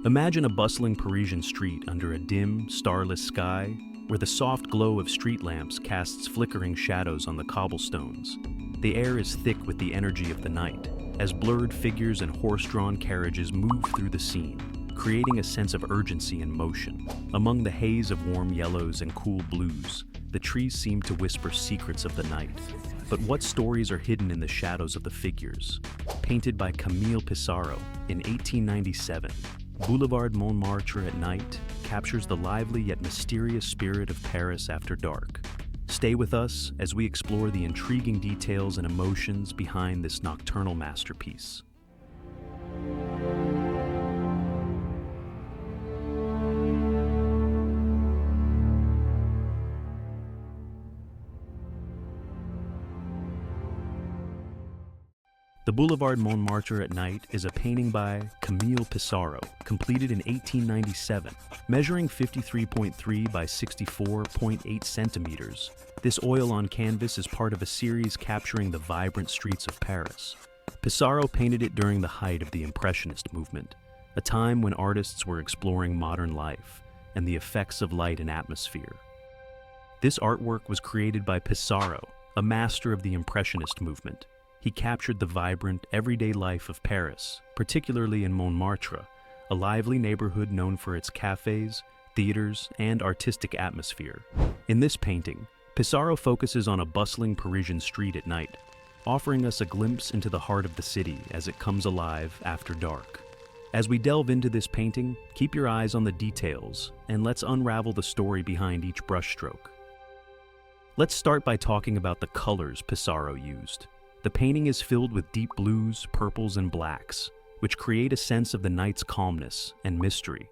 Imagine a bustling Parisian street under a dim, starless sky, where the soft glow of street lamps casts flickering shadows on the cobblestones. The air is thick with the energy of the night, as blurred figures and horse-drawn carriages move through the scene, creating a sense of urgency and motion. Among the haze of warm yellows and cool blues, the trees seem to whisper secrets of the night. But what stories are hidden in the shadows of the figures? Painted by Camille Pissarro in 1897, Boulevard Montmartre at night captures the lively yet mysterious spirit of Paris after dark. Stay with us as we explore the intriguing details and emotions behind this nocturnal masterpiece. The Boulevard Montmartre at Night is a painting by Camille Pissarro, completed in 1897. Measuring 53.3 by 64.8 centimeters, this oil on canvas is part of a series capturing the vibrant streets of Paris. Pissarro painted it during the height of the Impressionist movement, a time when artists were exploring modern life and the effects of light and atmosphere. This artwork was created by Pissarro, a master of the Impressionist movement. He captured the vibrant, everyday life of Paris, particularly in Montmartre, a lively neighborhood known for its cafes, theaters, and artistic atmosphere. In this painting, Pissarro focuses on a bustling Parisian street at night, offering us a glimpse into the heart of the city as it comes alive after dark. As we delve into this painting, keep your eyes on the details, and let's unravel the story behind each brushstroke. Let's start by talking about the colors Pissarro used. The painting is filled with deep blues, purples, and blacks, which create a sense of the night's calmness and mystery.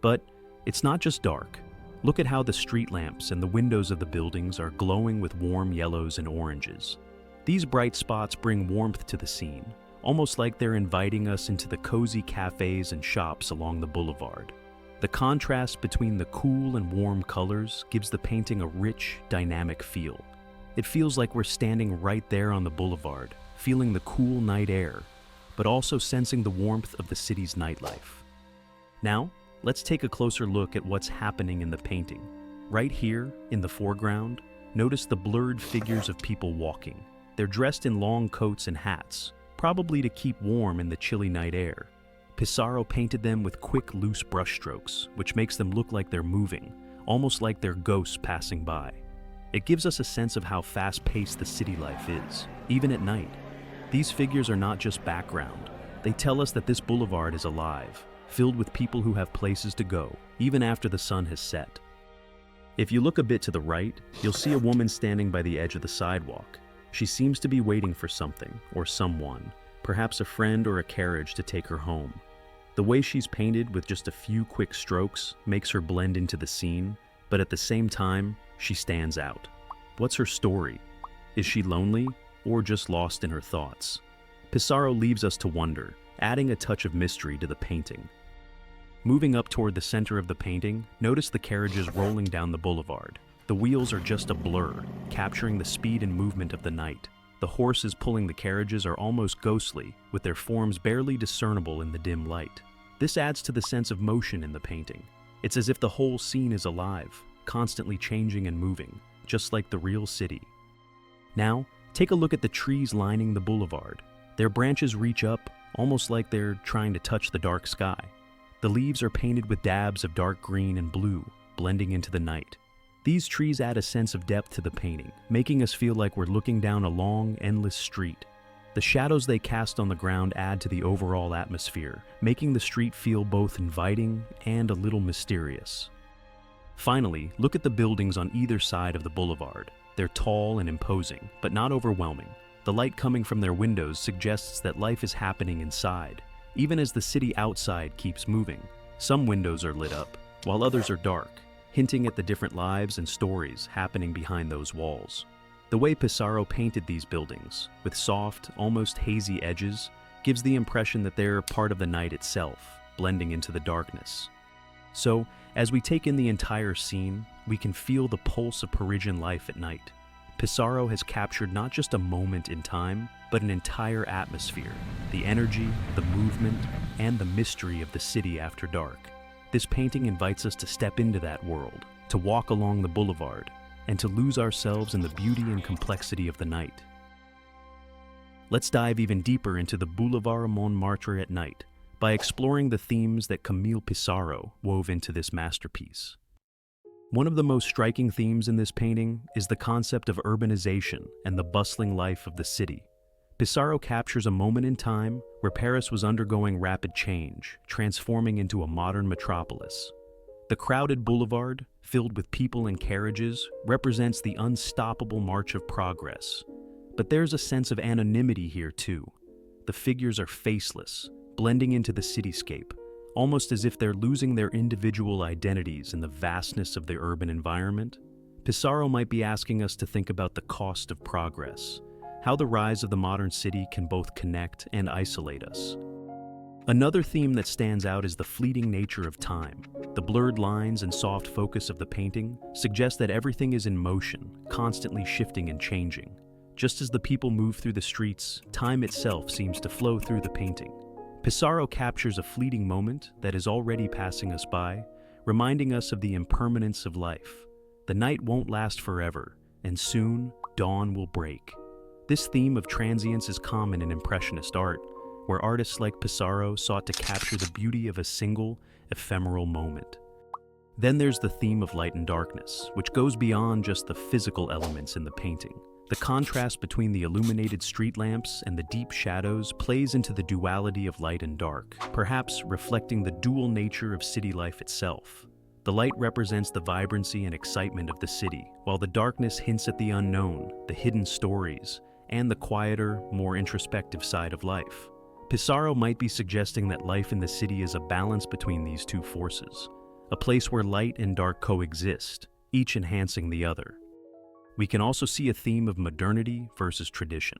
But it's not just dark. Look at how the street lamps and the windows of the buildings are glowing with warm yellows and oranges. These bright spots bring warmth to the scene, almost like they're inviting us into the cozy cafes and shops along the boulevard. The contrast between the cool and warm colors gives the painting a rich, dynamic feel. It feels like we're standing right there on the boulevard, feeling the cool night air, but also sensing the warmth of the city's nightlife. Now, let's take a closer look at what's happening in the painting. Right here, in the foreground, notice the blurred figures of people walking. They're dressed in long coats and hats, probably to keep warm in the chilly night air. Pissarro painted them with quick, loose brushstrokes, which makes them look like they're moving, almost like they're ghosts passing by. It gives us a sense of how fast-paced the city life is, even at night. These figures are not just background. They tell us that this boulevard is alive, filled with people who have places to go, even after the sun has set. If you look a bit to the right, you'll see a woman standing by the edge of the sidewalk. She seems to be waiting for something, or someone, perhaps a friend or a carriage to take her home. The way she's painted with just a few quick strokes makes her blend into the scene, but at the same time, she stands out. What's her story? Is she lonely or just lost in her thoughts? Pissarro leaves us to wonder, adding a touch of mystery to the painting. Moving up toward the center of the painting, notice the carriages rolling down the boulevard. The wheels are just a blur, capturing the speed and movement of the night. The horses pulling the carriages are almost ghostly, with their forms barely discernible in the dim light. This adds to the sense of motion in the painting. It's as if the whole scene is alive, constantly changing and moving, just like the real city. Now, take a look at the trees lining the boulevard. Their branches reach up, almost like they're trying to touch the dark sky. The leaves are painted with dabs of dark green and blue, blending into the night. These trees add a sense of depth to the painting, making us feel like we're looking down a long, endless street. The shadows they cast on the ground add to the overall atmosphere, making the street feel both inviting and a little mysterious. Finally, look at the buildings on either side of the boulevard. They're tall and imposing, but not overwhelming. The light coming from their windows suggests that life is happening inside, even as the city outside keeps moving. Some windows are lit up, while others are dark, hinting at the different lives and stories happening behind those walls. The way Pissarro painted these buildings, with soft, almost hazy edges, gives the impression that they're part of the night itself, blending into the darkness. So, as we take in the entire scene, we can feel the pulse of Parisian life at night. Pissarro has captured not just a moment in time, but an entire atmosphere, the energy, the movement, and the mystery of the city after dark. This painting invites us to step into that world, to walk along the boulevard, and to lose ourselves in the beauty and complexity of the night. Let's dive even deeper into the Boulevard Montmartre at night by exploring the themes that Camille Pissarro wove into this masterpiece. One of the most striking themes in this painting is the concept of urbanization and the bustling life of the city. Pissarro captures a moment in time where Paris was undergoing rapid change, transforming into a modern metropolis. The crowded boulevard, filled with people and carriages, represents the unstoppable march of progress. But there's a sense of anonymity here too. The figures are faceless, blending into the cityscape, almost as if they're losing their individual identities in the vastness of the urban environment. Pissarro might be asking us to think about the cost of progress, how the rise of the modern city can both connect and isolate us. Another theme that stands out is the fleeting nature of time. The blurred lines and soft focus of the painting suggest that everything is in motion, constantly shifting and changing. Just as the people move through the streets, time itself seems to flow through the painting. Pissarro captures a fleeting moment that is already passing us by, reminding us of the impermanence of life. The night won't last forever, and soon dawn will break. This theme of transience is common in Impressionist art, where artists like Pissarro sought to capture the beauty of a single, ephemeral moment. Then there's the theme of light and darkness, which goes beyond just the physical elements in the painting. The contrast between the illuminated street lamps and the deep shadows plays into the duality of light and dark, perhaps reflecting the dual nature of city life itself. The light represents the vibrancy and excitement of the city, while the darkness hints at the unknown, the hidden stories, and the quieter, more introspective side of life. Pissarro might be suggesting that life in the city is a balance between these two forces, a place where light and dark coexist, each enhancing the other. We can also see a theme of modernity versus tradition.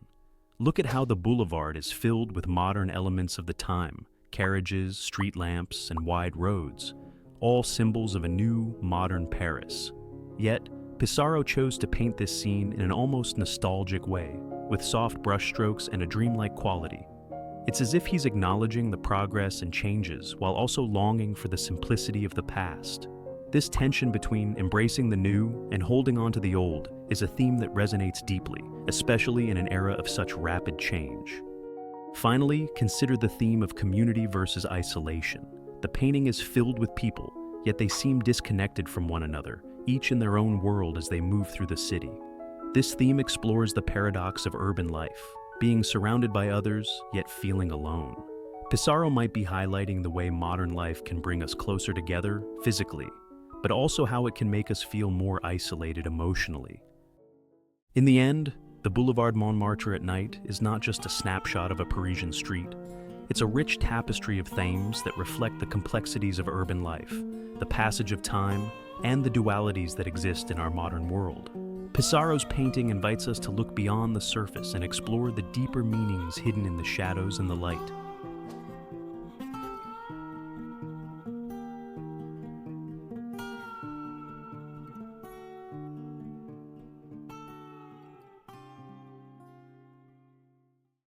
Look at how the boulevard is filled with modern elements of the time, carriages, street lamps, and wide roads, all symbols of a new, modern Paris. Yet, Pissarro chose to paint this scene in an almost nostalgic way, with soft brushstrokes and a dreamlike quality. It's as if he's acknowledging the progress and changes while also longing for the simplicity of the past. This tension between embracing the new and holding on to the old is a theme that resonates deeply, especially in an era of such rapid change. Finally, consider the theme of community versus isolation. The painting is filled with people, yet they seem disconnected from one another, each in their own world as they move through the city. This theme explores the paradox of urban life, being surrounded by others, yet feeling alone. Pissarro might be highlighting the way modern life can bring us closer together physically, but also how it can make us feel more isolated emotionally. In the end, the Boulevard Montmartre at night is not just a snapshot of a Parisian street. It's a rich tapestry of themes that reflect the complexities of urban life, the passage of time, and the dualities that exist in our modern world. Pissarro's painting invites us to look beyond the surface and explore the deeper meanings hidden in the shadows and the light.